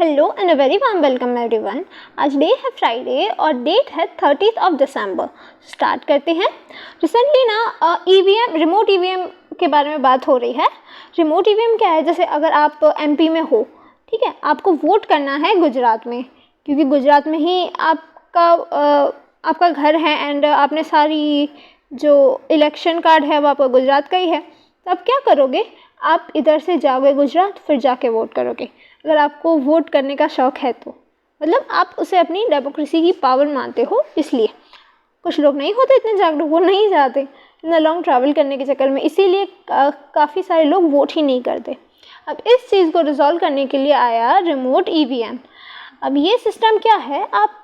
Hello and a very warm welcome everyone. आज day है Friday और डेट है 30 दिसंबर। स्टार्ट करते हैं। रिसेंटली ना ईवीएम रिमोट ईवीएम के बारे में बात हो रही है। रिमोट ईवीएम क्या है, जैसे अगर आप एमपी में हो, ठीक है, आपको वोट करना है गुजरात में, क्योंकि गुजरात में ही आपका घर है एंड आपने सारी जो इलेक्शन कार्ड है वो आपका गुजरात का ही है। तो आप क्या करोगे, आप इधर से जाओगे गुजरात, फिर जाके वोट करोगे। अगर आपको वोट करने का शौक़ है तो मतलब आप उसे अपनी डेमोक्रेसी की पावर मानते हो। इसलिए कुछ लोग नहीं होते इतने जागरूक, वो नहीं जाते इतना लॉन्ग ट्रैवल करने के चक्कर में, इसीलिए काफ़ी सारे लोग वोट ही नहीं करते। अब इस चीज़ को रिजॉल्व करने के लिए आया रिमोट ईवीएम। अब ये सिस्टम क्या है, आप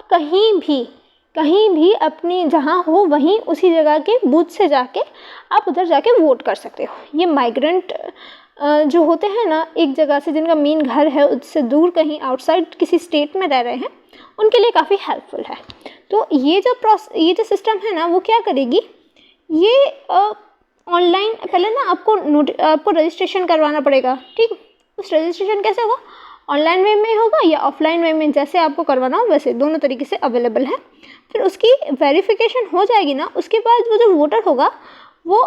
कहीं भी अपनी जहाँ हो वहीं उसी जगह के बूथ से जाके आप उधर जाके वोट कर सकते हो। ये माइग्रेंट जो होते हैं ना, एक जगह से जिनका मेन घर है उससे दूर कहीं आउटसाइड किसी स्टेट में रह रहे हैं, उनके लिए काफ़ी हेल्पफुल है। तो ये जो सिस्टम है ना, वो क्या करेगी, ये ऑनलाइन पहले ना आपको रजिस्ट्रेशन करवाना पड़ेगा। ठीक, उस रजिस्ट्रेशन कैसे होगा, ऑनलाइन वे में होगा या ऑफलाइन वे में, जैसे आपको करवाना हो वैसे दोनों तरीके से अवेलेबल है। फिर उसकी वेरिफिकेशन हो जाएगी ना, उसके बाद वो जो वोटर होगा वो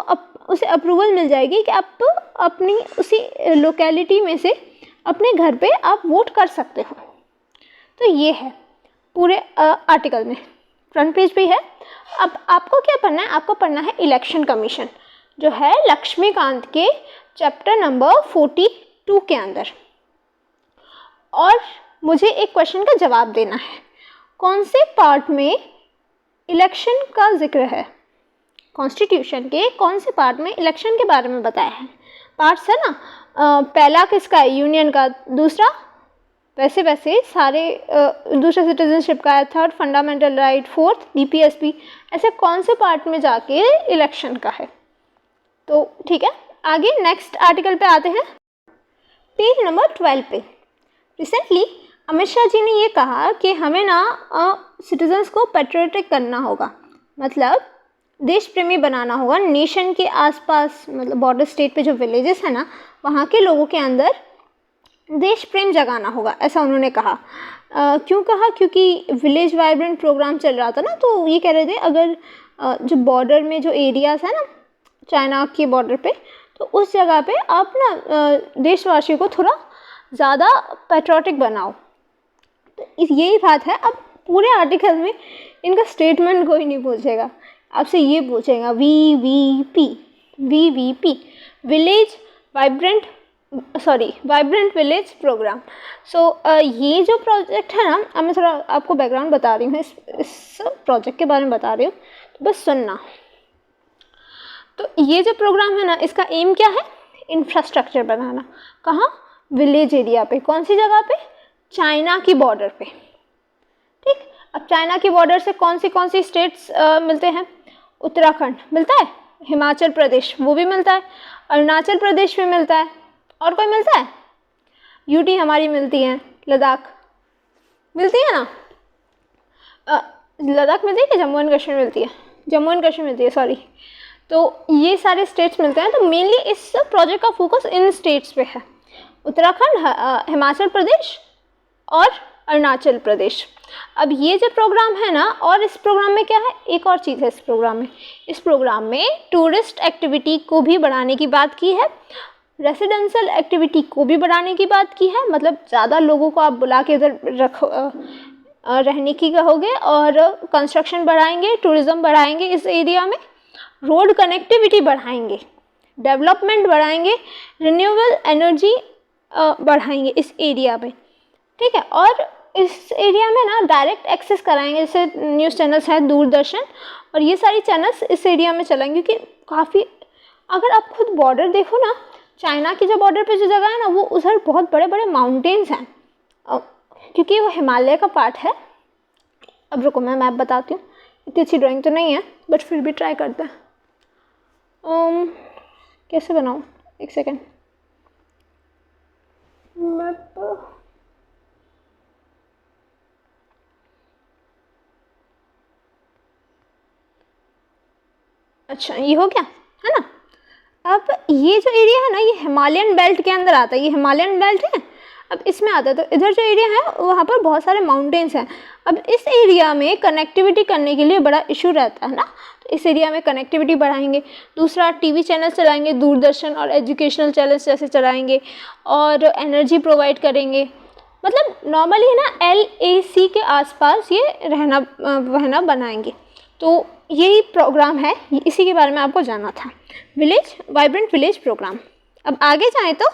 उसे अप्रूवल मिल जाएगी कि आप अपनी उसी लोकेलिटी में से अपने घर पे आप वोट कर सकते हो। तो ये है पूरे आर्टिकल में, फ्रंट पेज पे है। अब आपको क्या पढ़ना है, आपको पढ़ना है इलेक्शन कमीशन, जो है लक्ष्मीकांत के चैप्टर नंबर 42 के अंदर। और मुझे एक क्वेश्चन का जवाब देना है, कौन से पार्ट में इलेक्शन का जिक्र है, कॉन्स्टिट्यूशन के कौन से पार्ट में इलेक्शन के बारे में बताया है। पार्ट्स है ना, पहला किसका है, यूनियन का, दूसरा वैसे सारे दूसरा सिटीजनशिप का है, third fundamental right, fourth DPSP, ऐसे कौन से पार्ट में जाके इलेक्शन का है। तो ठीक है, आगे नेक्स्ट आर्टिकल पे आते हैं, पेज नंबर 12 पे। रिसेंटली अमित शाह जी ने ये कहा कि हमें ना सिटीजन्स को पैट्रियोटिक करना होगा, मतलब देश प्रेमी बनाना होगा। नेशन के आसपास मतलब बॉर्डर स्टेट पे जो विलेजेस है ना, वहाँ के लोगों के अंदर देश प्रेम जगाना होगा, ऐसा उन्होंने कहा। क्यों कहा, क्योंकि विलेज वाइब्रेंट प्रोग्राम चल रहा था ना, तो ये कह रहे थे अगर जो बॉर्डर में जो एरियाज़ है ना चाइना के बॉर्डर पे, तो उस जगह पे आप ना देशवासियों को थोड़ा ज़्यादा पैट्रियोटिक बनाओ। तो यही बात है। अब पूरे आर्टिकल में इनका स्टेटमेंट कोई नहीं पूछेगा, आपसे ये पूछेगा VVP village vibrant village programme. सो ये जो प्रोजेक्ट है ना, अब मैं थोड़ा आपको बैकग्राउंड बता रही हूँ, इस प्रोजेक्ट के बारे में बता रही हूँ, तो बस सुनना। तो ये जो प्रोग्राम है ना, इसका एम क्या है, इंफ्रास्ट्रक्चर बनाना। कहाँ, विलेज एरिया पे, कौन सी जगह पे, चाइना की बॉर्डर पे। ठीक, अब चाइना की बॉर्डर से कौन सी स्टेट्स मिलते हैं, उत्तराखंड मिलता है, हिमाचल प्रदेश वो भी मिलता है, अरुणाचल प्रदेश भी मिलता है, और कोई मिलता है, यूटी हमारी मिलती है, लद्दाख मिलती है ना, लद्दाख मिलती है कि जम्मू एंड कश्मीर मिलती है, जम्मू एंड कश्मीर मिलती है, सॉरी। तो ये सारे स्टेट्स मिलते हैं। तो मेनली इस प्रोजेक्ट का फोकस इन स्टेट्स पे है, उत्तराखंड, हिमाचल प्रदेश और अरुणाचल प्रदेश। अब ये जो प्रोग्राम है ना, और इस प्रोग्राम में क्या है, एक और चीज़ है इस प्रोग्राम में टूरिस्ट एक्टिविटी को भी बढ़ाने की बात की है, रेसिडेंशियल एक्टिविटी को भी बढ़ाने की बात की है, मतलब ज़्यादा लोगों को आप बुला के इधर रहने की कहोगे, और कंस्ट्रक्शन बढ़ाएंगे, टूरिज़्म बढ़ाएंगे इस एरिया में, रोड कनेक्टिविटी बढ़ाएंगे, डेवलपमेंट बढ़ाएंगे, रिन्यूएबल एनर्जी बढ़ाएंगे इस एरिया में। ठीक है, और इस एरिया में ना डायरेक्ट एक्सेस कराएंगे, जैसे न्यूज़ चैनल्स हैं, दूरदर्शन, और ये सारी चैनल्स इस एरिया में चलाएंगे। क्योंकि काफ़ी, अगर आप खुद बॉर्डर देखो ना, चाइना की जो बॉर्डर पे जो जगह है ना, वो उधर बहुत बड़े बड़े माउंटेन्स हैं, क्योंकि वो हिमालय का पार्ट है। अब रुको, मैं मैप बताती हूँ, इतनी अच्छी ड्राइंग तो नहीं है बट फिर भी ट्राई करते हैं। कैसे बनाऊँ, एक सेकेंड, मैप। अच्छा, ये हो गया है ना। अब ये जो एरिया है ना, ये हिमालयन बेल्ट के अंदर आता है, ये हिमालयन बेल्ट है। अब इसमें आता है, तो इधर जो एरिया है वहाँ पर बहुत सारे माउंटेन्स हैं। अब इस एरिया में कनेक्टिविटी करने के लिए बड़ा इशू रहता है ना, तो इस एरिया में कनेक्टिविटी बढ़ाएंगे। दूसरा, टीवी चैनल चलाएंगे, दूरदर्शन और एजुकेशनल चैनल्स जैसे चलाएंगे, और एनर्जी प्रोवाइड करेंगे। मतलब नॉर्मली ना LAC के आसपास ये रहना बहना बनाएंगे। तो यही प्रोग्राम है, इसी के बारे में आपको जानना था, विलेज वाइब्रेंट विलेज प्रोग्राम। अब आगे जाएं तो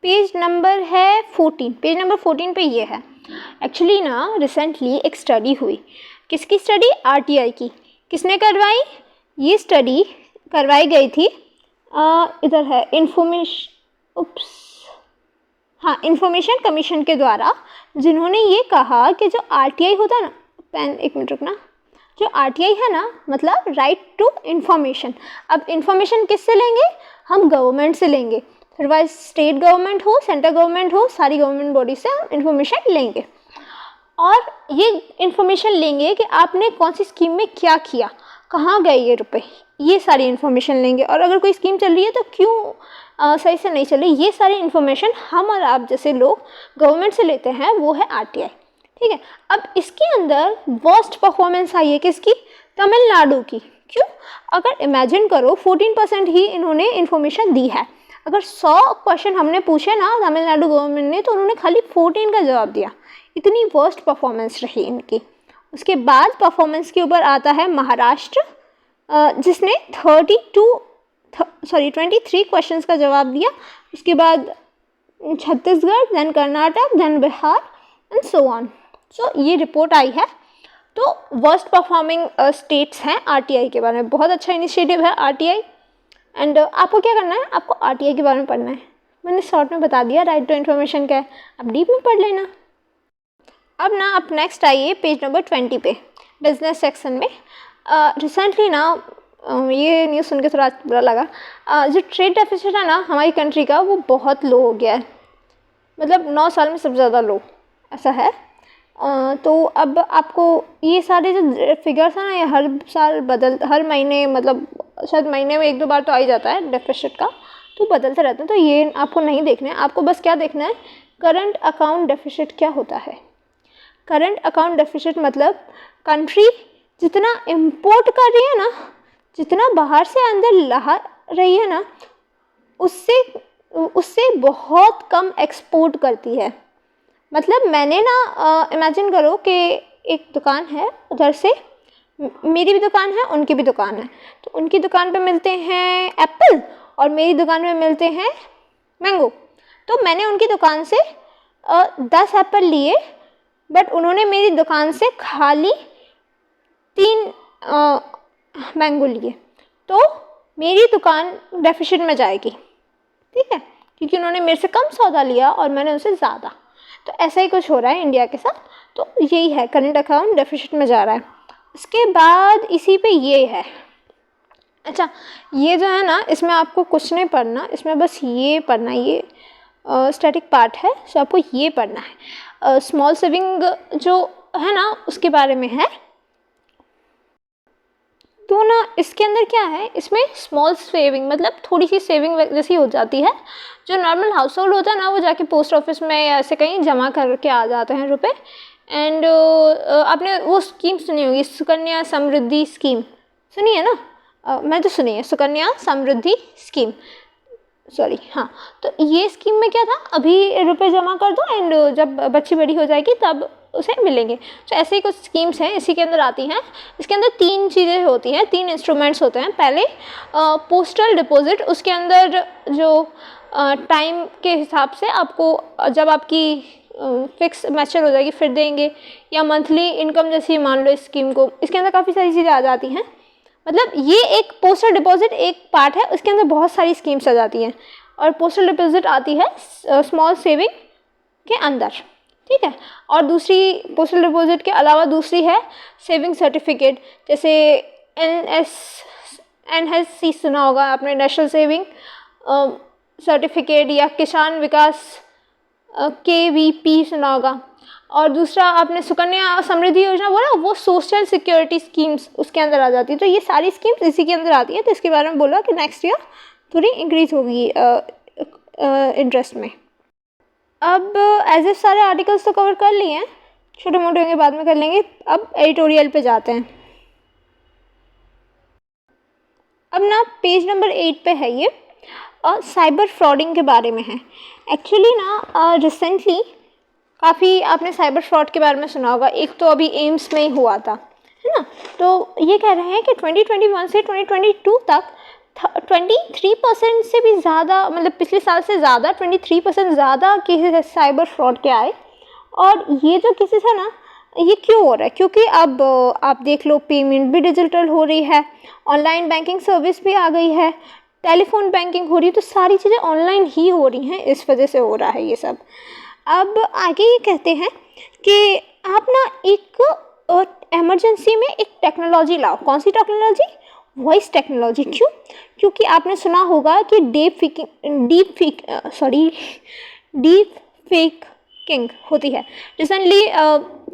पेज नंबर है 14। पेज नंबर 14 पे ये है। एक्चुअली ना रिसेंटली एक स्टडी हुई। किसकी स्टडी? RTI की। किसने करवाई? ये स्टडी करवाई गई थी इधर है इंफॉर्मेशन कमीशन के द्वारा, जिन्होंने ये कहा कि जो RTI होता है ना, एक मिनट रुकना, जो RTI है ना, मतलब राइट टू इन्फॉर्मेशन। अब इन्फॉर्मेशन किससे लेंगे? हम गवर्नमेंट से लेंगे, फिर वह स्टेट गवर्नमेंट हो, सेंट्रल गवर्नमेंट हो, सारी गवर्नमेंट बॉडी से हम इन्फॉर्मेशन लेंगे। और ये इन्फॉर्मेशन लेंगे कि आपने कौन सी स्कीम में क्या किया, कहाँ गए ये रुपए, ये सारी इन्फॉर्मेशन लेंगे। और अगर कोई स्कीम चल रही है तो क्यों सही से नहीं चल रही, ये सारी इन्फॉर्मेशन हम और आप जैसे लोग गवर्नमेंट से लेते हैं, वो है RTI। ठीक है। अब इसके अंदर वर्स्ट परफॉर्मेंस आई है किसकी? तमिलनाडु की। क्यों? अगर इमेजिन करो 14% ही इन्होंने इन्फॉर्मेशन दी है। अगर 100 क्वेश्चन हमने पूछे ना तमिलनाडु गवर्नमेंट ने, तो उन्होंने खाली 14 का जवाब दिया। इतनी वर्स्ट परफॉर्मेंस रही इनकी। उसके बाद परफॉर्मेंस के ऊपर आता है महाराष्ट्र, जिसने 23 क्वेश्चंस का जवाब दिया। उसके बाद Chhattisgarh, then Karnataka, then Bihar and so on. So ये रिपोर्ट आई है। तो वर्स्ट परफॉर्मिंग स्टेट्स हैं RTI के बारे में। बहुत अच्छा इनिशिएटिव है RTI। एंड आपको क्या करना है? आपको RTI के बारे में पढ़ना है। मैंने शॉर्ट में बता दिया राइट टू इन्फॉर्मेशन क्या है, अब डीप में पढ़ लेना। अब ना आप नेक्स्ट आइए पेज नंबर 20 पे, बिजनेस सेक्शन में। रिसेंटली ना ये न्यूज़ सुन के थोड़ा बुरा लगा। जो ट्रेड डेफिसिट है ना हमारी कंट्री का, वो बहुत लो हो गया है। मतलब 9 साल में सबसे ज़्यादा लो ऐसा है। तो अब आपको ये सारे जो फिगर्स हैं ना, ये हर साल हर महीने, मतलब शायद महीने में 1-2 बार तो आ ही जाता है डेफिसिट का, तो बदलते रहते हैं। तो ये आपको नहीं देखना है। आपको बस क्या देखना है? करंट अकाउंट डेफिसिट क्या होता है। करंट अकाउंट डेफिसिट मतलब कंट्री जितना इम्पोर्ट कर रही है ना, जितना बाहर से अंदर ला रही है ना, उससे बहुत कम एक्सपोर्ट करती है। मतलब मैंने ना इमेजिन करो कि एक दुकान है, उधर से मेरी भी दुकान है, उनकी भी दुकान है। तो उनकी दुकान पे मिलते हैं एप्पल और मेरी दुकान में मिलते हैं मैंगो। तो मैंने उनकी दुकान से 10 एप्पल लिए, बट उन्होंने मेरी दुकान से खाली 3 मैंगो लिए। तो मेरी दुकान डेफिसिट में जाएगी, ठीक है, क्योंकि उन्होंने मेरे से कम सौदा लिया और मैंने उनसे ज़्यादा। तो ऐसा ही कुछ हो रहा है इंडिया के साथ। तो यही है, करंट अकाउंट डेफिसिट में जा रहा है। इसके बाद इसी पे ये है। अच्छा, ये जो है ना, इसमें आपको कुछ नहीं पढ़ना, इसमें बस ये पढ़ना, ये स्टैटिक पार्ट है, सो आपको ये पढ़ना है। स्मॉल सेविंग जो है ना, उसके बारे में है। तो ना इसके अंदर क्या है, इसमें स्मॉल सेविंग मतलब थोड़ी सी सेविंग जैसी हो जाती है। जो नॉर्मल हाउस होल्ड होता है ना, वो जाके पोस्ट ऑफिस में या ऐसे कहीं जमा करके आ जाते हैं रुपए। एंड आपने वो स्कीम सुनी होगी, सुकन्या समृद्धि स्कीम, सुनी है ना? मैं तो सुनी है, सुकन्या समृद्धि स्कीम, सॉरी, हाँ। तो ये स्कीम में क्या था, अभी रुपए जमा कर दो एंड जब बच्ची बड़ी हो जाएगी तब उसे मिलेंगे। तो ऐसे ही कुछ स्कीम्स हैं, इसी के अंदर आती हैं। इसके अंदर 3 चीज़ें होती हैं, 3 इंस्ट्रूमेंट्स होते हैं। पहले पोस्टल डिपॉजिट, उसके अंदर जो टाइम के हिसाब से आपको जब आपकी फिक्स मैच्योर हो जाएगी फिर देंगे, या मंथली इनकम जैसी मान लो इस स्कीम को। इसके अंदर काफ़ी सारी चीज़ें आ जाती हैं। मतलब ये एक पोस्टल डिपॉजिट एक पार्ट है, उसके अंदर बहुत सारी स्कीम्स आ जाती हैं। और पोस्टल डिपॉजिट आती है स्मॉल सेविंग के अंदर, ठीक है। और दूसरी पोस्टल डिपॉजिट के अलावा दूसरी है सेविंग सर्टिफिकेट, जैसे NSC सुना होगा आपने, नेशनल सेविंग सर्टिफिकेट, या किसान विकास KVP सुना होगा। और दूसरा आपने सुकन्या समृद्धि योजना बोला, वो सोशल सिक्योरिटी स्कीम्स उसके अंदर आ जाती है। तो ये सारी स्कीम्स इसी के अंदर आती है। तो इसके बारे में बोला कि नेक्स्ट ईयर थोड़ी इंक्रीज होगी इंटरेस्ट में। अब एज इफ सारे आर्टिकल्स तो कवर कर लिए हैं, छोटे मोटे होंगे बाद में कर लेंगे। अब एडिटोरियल पे जाते हैं। अब ना पेज नंबर 8 पे है ये, साइबर फ्रॉडिंग के बारे में है। एक्चुअली ना रिसेंटली काफ़ी आपने साइबर फ्रॉड के बारे में सुना होगा। एक तो अभी एम्स में ही हुआ था, है ना। तो ये कह रहे हैं कि 2021 से 2022 तक 23% से भी ज़्यादा, मतलब पिछले साल से ज़्यादा 23% ज़्यादा केसेस साइबर फ्रॉड के आए। और ये जो केसेस है ना, ये क्यों हो रहा है? क्योंकि अब आप देख लो, पेमेंट भी डिजिटल हो रही है, ऑनलाइन बैंकिंग सर्विस भी आ गई है, टेलीफोन बैंकिंग हो रही है, तो सारी चीज़ें ऑनलाइन ही हो रही हैं, इस वजह से हो रहा है ये सब। अब आगे ये कहते हैं कि आप ना एक इमरजेंसी में एक टेक्नोलॉजी लाओ। कौन सी टेक्नोलॉजी? Voice technology. क्यों? क्योंकि आपने सुना होगा कि डीप फेकिंग होती है। रिसेंटली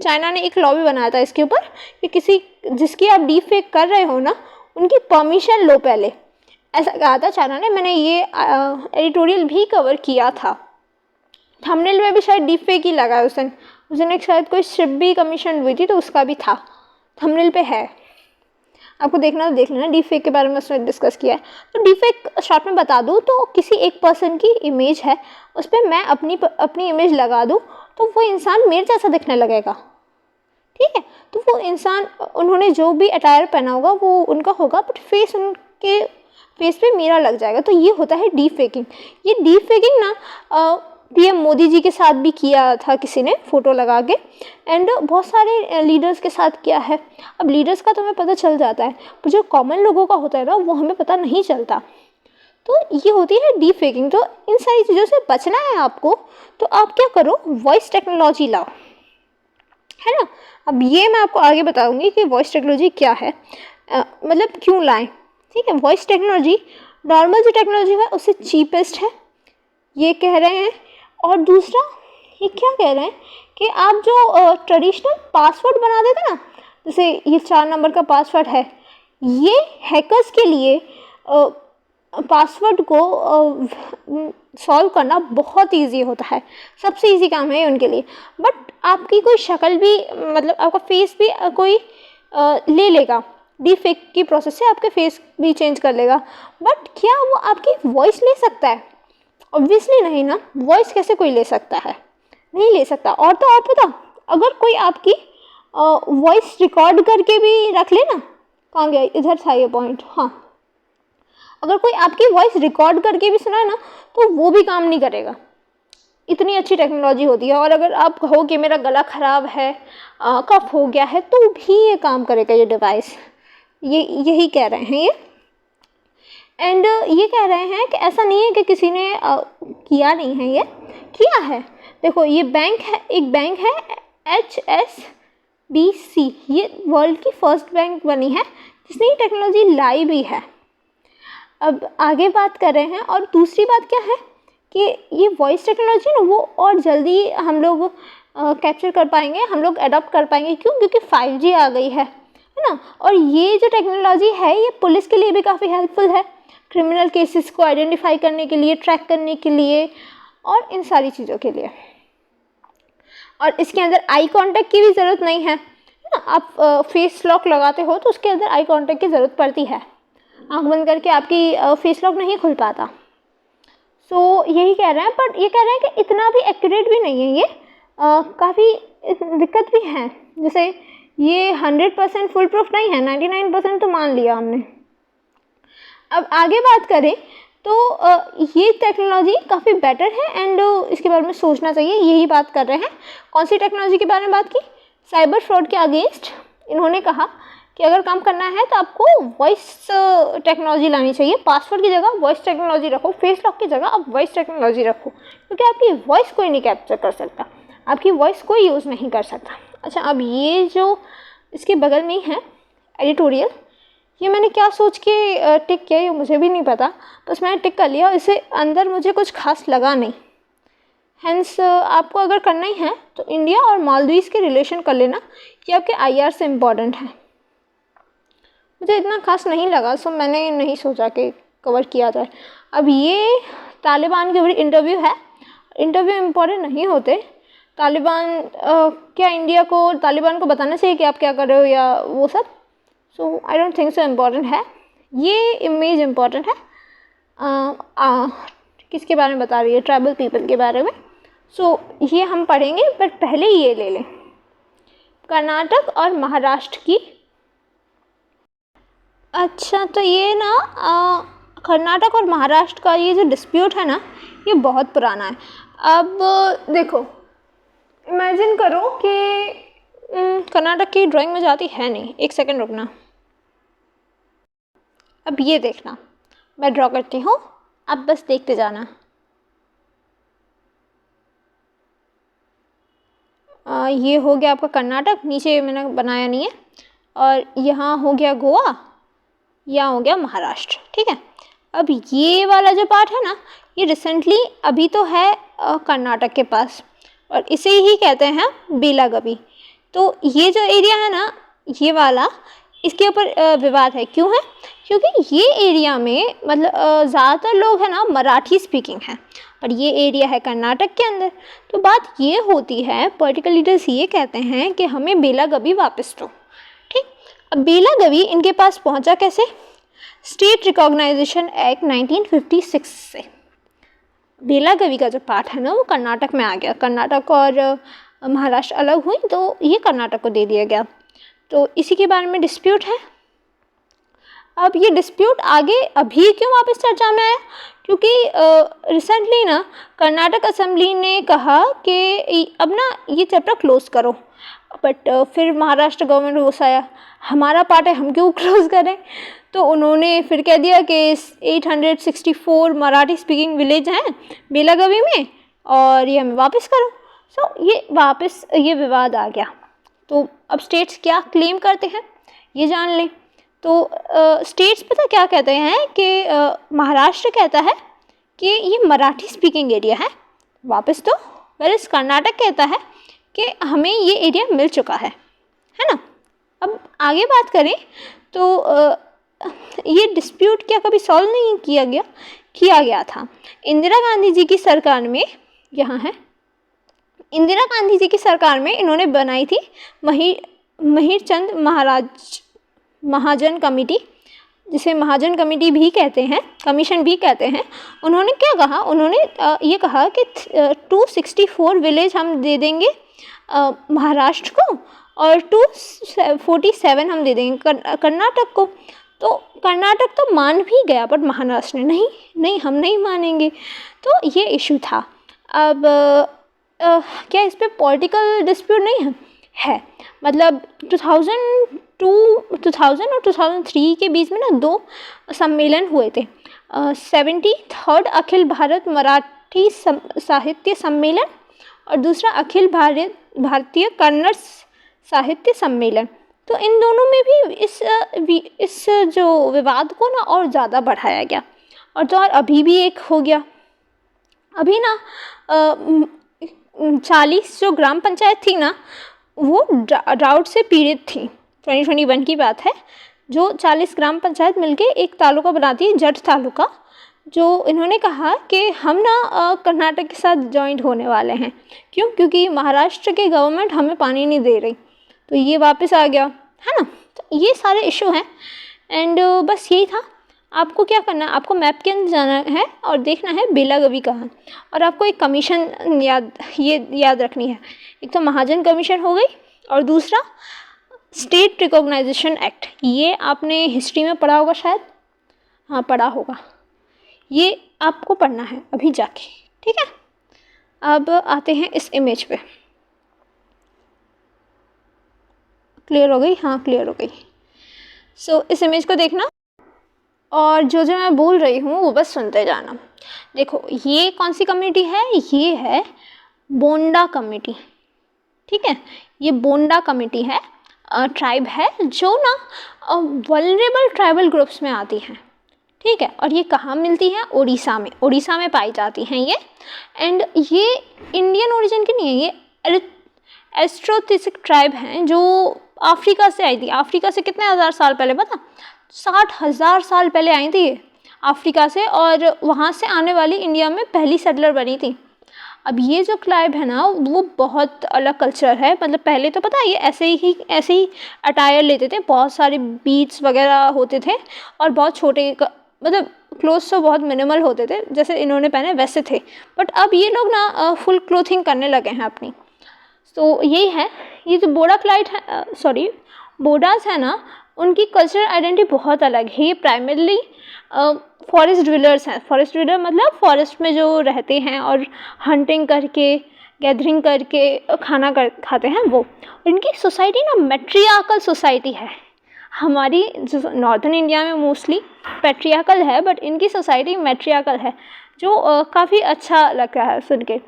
चाइना ने एक लॉ भी बनाया था इसके ऊपर कि किसी जिसकी आप डीप फेक कर रहे हो ना, उनकी परमिशन लो पहले, ऐसा कहा था चाइना ने। मैंने ये एडिटोरियल भी कवर किया था। थंबनेल में भी शायद डीप फेक ही लगा है उस दिन एक शायद कोई शिप भी कमीशन हुई थी, तो उसका भी था, थंबनेल पे है, आपको देखना तो देख लेना। डीप फेक के बारे में उसने डिस्कस किया है। तो डीप फेक शॉर्ट में बता दूँ तो किसी एक पर्सन की इमेज है, उस पर मैं अपनी इमेज लगा दूँ तो वो इंसान मेरे जैसा दिखने लगेगा, ठीक है। तो वो इंसान, उन्होंने जो भी अटायर पहना होगा वो उनका होगा, बट फेस उनके फेस पे मेरा लग जाएगा। तो ये होता है डीप फेकिंग। ये डीप फेकिंग ना पीएम मोदी जी के साथ भी किया था किसी ने फ़ोटो लगा के, एंड बहुत सारे लीडर्स के साथ किया है। अब लीडर्स का तो हमें पता चल जाता है, पर जो कॉमन लोगों का होता है ना, वो हमें पता नहीं चलता। तो ये होती है डीप फेकिंग। तो इन सारी चीज़ों से बचना है आपको, तो आप क्या करो, वॉइस टेक्नोलॉजी लाओ, है ना। अब ये मैं आपको आगे बताऊंगी कि वॉइस टेक्नोलॉजी क्या है, मतलब क्यों लाएं, ठीक है। वॉइस टेक्नोलॉजी नॉर्मल जो टेक्नोलॉजी है उससे चीपेस्ट है, ये कह रहे हैं। और दूसरा ये क्या कह रहे हैं कि आप जो ट्रेडिशनल पासवर्ड बना देते ना, जैसे ये 4 नंबर का पासवर्ड है, ये हैकर्स के लिए पासवर्ड को सॉल्व करना बहुत इजी होता है, सबसे इजी काम है उनके लिए। बट आपकी कोई शक्ल भी, मतलब आपका फेस भी कोई ले लेगा, डीप फेक की प्रोसेस से आपके फेस भी चेंज कर लेगा, बट क्या वो आपकी वॉइस ले सकता है? ऑब्वियसली नहीं ना। वॉइस कैसे कोई ले सकता है? नहीं ले सकता। और तो और पता, अगर कोई आपकी वॉइस रिकॉर्ड करके भी रख ले ना, कहाँ गया, इधर था ये पॉइंट, हाँ, अगर कोई आपकी वॉइस रिकॉर्ड करके भी सुना ना, तो वो भी काम नहीं करेगा। इतनी अच्छी टेक्नोलॉजी होती है। और अगर आप कहो कि मेरा गला ख़राब है, कफ हो गया है, तो भी ये काम करेगा ये डिवाइस। यही कह रहे हैं ये। एंड ये कह रहे हैं कि ऐसा नहीं है कि किसी ने किया नहीं है, ये किया है। देखो ये बैंक है, एक बैंक है HSBC, ये वर्ल्ड की फर्स्ट बैंक बनी है जिसने ये टेक्नोलॉजी लाई भी है। अब आगे बात कर रहे हैं। और दूसरी बात क्या है कि ये वॉइस टेक्नोलॉजी ना, वो और जल्दी हम लोग कैप्चर कर पाएंगे, हम लोग अडॉप्ट कर पाएंगे। क्यों? क्योंकि 5G आ गई है ना। और ये जो टेक्नोलॉजी है, ये पुलिस के लिए भी काफ़ी हेल्पफुल है, क्रिमिनल केसेस को आइडेंटिफाई करने के लिए, ट्रैक करने के लिए, और इन सारी चीज़ों के लिए। और इसके अंदर आई कांटेक्ट की भी ज़रूरत नहीं है ना। आप फेस लॉक लगाते हो तो उसके अंदर आई कांटेक्ट की ज़रूरत पड़ती है, आँख बंद करके आपकी फेस लॉक नहीं खुल पाता। सो यही कह रहे हैं। बट ये कह रहे हैं कि इतना भी एक्यूरेट भी नहीं है ये, काफ़ी दिक्कत भी है। जैसे ये 100% फुल प्रूफ नहीं है, 99% तो मान लिया हमने। अब आगे बात करें तो ये टेक्नोलॉजी काफ़ी बेटर है एंड इसके बारे में सोचना चाहिए, यही बात कर रहे हैं। कौन सी टेक्नोलॉजी के बारे में बात की? साइबर फ्रॉड के अगेंस्ट इन्होंने कहा कि अगर काम करना है तो आपको वॉइस टेक्नोलॉजी लानी चाहिए। पासवर्ड की जगह वॉइस टेक्नोलॉजी रखो, फेस लॉक की जगह आप वॉइस टेक्नोलॉजी रखो, क्योंकि आपकी वॉइस कोई नहीं कैप्चर कर सकता, आपकी वॉइस कोई यूज़ नहीं कर सकता। अच्छा, अब ये जो इसके बगल में ही है एडिटोरियल, ये मैंने क्या सोच के टिक किया ये मुझे भी नहीं पता, बस मैंने टिक कर लिया। इससे अंदर मुझे कुछ खास लगा नहीं। हेंस आपको अगर करना ही है तो इंडिया और मालदीव्स के रिलेशन कर लेना, ये आपके IR से इम्पॉर्टेंट है। मुझे इतना खास नहीं लगा, सो मैंने नहीं सोचा कि कवर किया जाए। अब ये तालिबान के ऊपर इंटरव्यू है, इंटरव्यू इम्पोर्टेंट नहीं होते। तालिबान क्या इंडिया को तालिबान को बताना चाहिए कि आप क्या कर रहे हो या वो सब? So I don't think so important है। ये इमेज इम्पोर्टेंट है। किसके बारे में बता रही है? ट्राइबल पीपल के बारे में। सो ये हम पढ़ेंगे, बट पहले ये ले लें कर्नाटक और महाराष्ट्र की। अच्छा, तो ये ना कर्नाटक और महाराष्ट्र का ये जो डिस्प्यूट है ना, ये बहुत पुराना है। अब देखो, इमेजिन करो कि कर्नाटक की ड्राइंग में जाती है नहीं। एक सेकंड रुकना। अब ये देखना, मैं ड्रॉ करती हूँ, आप बस देखते जाना। ये हो गया आपका कर्नाटक, नीचे मैंने बनाया नहीं है, और यहाँ हो गया गोवा, यहाँ हो गया महाराष्ट्र। ठीक है, अब ये वाला जो पार्ट है ना, ये रिसेंटली अभी तो है कर्नाटक के पास, और इसे ही कहते हैं बेलागवी। तो ये जो एरिया है ना, ये वाला, इसके ऊपर विवाद है। क्यों है? क्योंकि ये एरिया में मतलब ज़्यादातर लोग हैं ना मराठी स्पीकिंग हैं, और ये एरिया है कर्नाटक के अंदर। तो बात ये होती है, पॉलिटिकल लीडर्स ये कहते हैं कि हमें बेलागवी वापस दो। ठीक, अब बेलागवी इनके पास पहुंचा कैसे? स्टेट रिकॉग्नाइजेशन एक्ट 1956 से बेलागवी का जो पार्ट है ना, वो कर्नाटक में आ गया। कर्नाटक और महाराष्ट्र अलग हुई, तो ये कर्नाटक को दे दिया गया। तो इसी के बारे में डिस्प्यूट है। अब ये डिस्प्यूट आगे अभी क्यों वापस चर्चा में आया? क्योंकि रिसेंटली ना कर्नाटक असेंबली ने कहा कि अब ना ये चैप्टर क्लोज करो, बट फिर महाराष्ट्र गवर्नमेंट गुस्सा आया, हमारा पार्ट है, हम क्यों क्लोज करें? तो उन्होंने फिर कह दिया कि 864 मराठी स्पीकिंग विलेज हैं बेलागवी में, और ये हमें वापस करो। सो ये विवाद आ गया। तो अब स्टेट्स क्या क्लेम करते हैं ये जान लें। तो स्टेट्स पता क्या कहते हैं कि महाराष्ट्र कहता है कि ये मराठी स्पीकिंग एरिया है, वापस दो। वेरएज़ कर्नाटक कहता है कि हमें ये एरिया मिल चुका है ना। अब आगे बात करें तो ये डिस्प्यूट क्या कभी सॉल्व नहीं किया गया था। इंदिरा गांधी जी की सरकार में, यहाँ है, इंदिरा गांधी जी की सरकार में इन्होंने बनाई थी महिरचंद महाजन कमेटी, जिसे महाजन कमेटी भी कहते हैं, कमीशन भी कहते हैं। उन्होंने क्या कहा? उन्होंने ये कहा कि 264 विलेज हम दे देंगे महाराष्ट्र को, और 247 हम दे देंगे कर्नाटक को। तो कर्नाटक तो मान भी गया, बट महाराष्ट्र ने नहीं हम नहीं मानेंगे। तो ये इशू था। अब क्या इस पर पॉलिटिकल डिस्प्यूट नहीं है? मतलब 2000 और 2003 के बीच में ना 2 सम्मेलन हुए थे। 73rd अखिल भारत मराठी साहित्य सम्मेलन, और दूसरा अखिल भारतीय कन्नड़ साहित्य सम्मेलन। तो इन दोनों में भी इस जो विवाद को ना और ज़्यादा बढ़ाया गया। और तो और अभी भी एक हो गया। अभी ना 40 जो ग्राम पंचायत थी ना, वो ड्राउट से पीड़ित थी। 2021 की बात है। जो 40 ग्राम पंचायत मिलके एक तालुका बनाती है, जट तालुका, जो इन्होंने कहा कि हम ना कर्नाटक के साथ जॉइंट होने वाले हैं। क्यों? क्योंकि महाराष्ट्र के गवर्नमेंट हमें पानी नहीं दे रही। तो ये वापस आ गया, है ना। तो ये सारे इशू हैं। एंड बस यही था। आपको क्या करना है? आपको मैप के अंदर जाना है और देखना है बेलागवी कहाँ, और आपको एक कमीशन याद रखनी है। एक तो महाजन कमीशन हो गई, और दूसरा स्टेट रिकॉग्नाइजेशन एक्ट। ये आपने हिस्ट्री में पढ़ा होगा शायद, हाँ पढ़ा होगा। ये आपको पढ़ना है अभी जाके, ठीक है। अब आते हैं इस इमेज पे। क्लियर हो गई? हाँ क्लियर हो गई। सो इस इमेज को देखना, और जो मैं बोल रही हूँ वो बस सुनते जाना। देखो ये कौन सी कम्युनिटी है? ये है बोंडा कम्युनिटी, ठीक है। ये बोंडा कम्युनिटी है, ट्राइब है, जो ना वल्नरेबल ट्राइबल ग्रुप्स में आती हैं, ठीक है। और ये कहाँ मिलती हैं? उड़ीसा में पाई जाती हैं ये। एंड ये इंडियन ओरिजिन की नहीं है, ये एस्ट्रोथिसिक ट्राइब हैं जो अफ्रीका से आई थी। अफ्रीका से कितने हज़ार साल पहले पता? 60,000 साल पहले आई थी ये अफ्रीका से, और वहाँ से आने वाली इंडिया में पहली सेटलर बनी थी। अब ये जो ट्राइब है ना वो बहुत अलग कल्चर है, मतलब पहले तो पता है ये ऐसे ही अटायर लेते थे, बहुत सारे बीड्स वगैरह होते थे और बहुत छोटे मतलब क्लोथ्स तो बहुत मिनिमल होते थे, जैसे इन्होंने पहने वैसे थे। बट अब ये लोग ना फुल क्लोथिंग करने लगे हैं अपनी। तो यही है, ये जो बोडाक्लाइट है सॉरी बोडास है ना, उनकी कल्चरल आइडेंटिटी बहुत अलग है। ये प्राइमरली फॉरेस्ट ड्वेलर्स हैं। फॉरेस्ट ड्वेलर मतलब फॉरेस्ट में जो रहते हैं और हंटिंग करके गैदरिंग करके खाते हैं वो। इनकी सोसाइटी ना मैट्रियार्कल सोसाइटी है। हमारी जो नॉर्थन इंडिया में मोस्टली पैट्रियार्कल है, बट इनकी सोसाइटी मैट्रियार्कल है, जो काफ़ी अच्छा लगता है सुन के।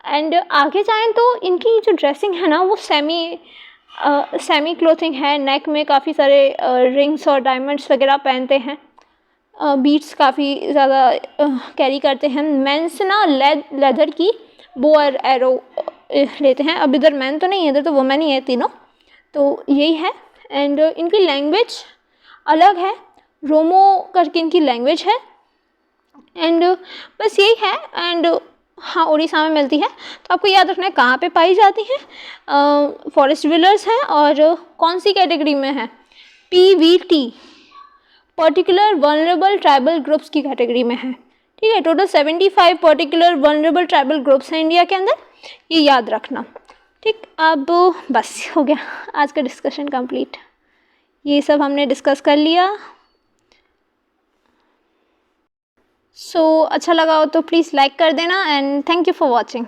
एंड आगे जाएँ तो इनकी जो ड्रेसिंग है ना वो सेमी क्लोथिंग है। नेक में काफ़ी सारे रिंग्स और डायमंड्स वगैरह पहनते हैं। बीट्स काफ़ी ज़्यादा कैरी करते हैं। मेंस ना लेदर की बो और एरो लेते हैं। अब इधर मैन तो नहीं है, इधर तो वुमेन ही है तीनों। तो यही है। एंड इनकी लैंग्वेज अलग है, रोमो करके इनकी लैंग्वेज है। एंड बस यही है। एंड हाँ, उड़ीसा में मिलती है। तो आपको याद रखना है कहाँ पे पाई जाती हैं। फॉरेस्ट ड्वेलर्स हैं और कौन सी कैटेगरी में है, PVT particular vulnerable tribal groups की कैटेगरी में है। ठीक है, total 75 particular vulnerable tribal groups हैं इंडिया के अंदर, ये याद रखना। ठीक, अब बस हो गया आज का डिस्कशन कंप्लीट। ये सब हमने डिस्कस कर लिया। सो अच्छा लगा हो तो प्लीज़ लाइक कर देना and thank you for watching.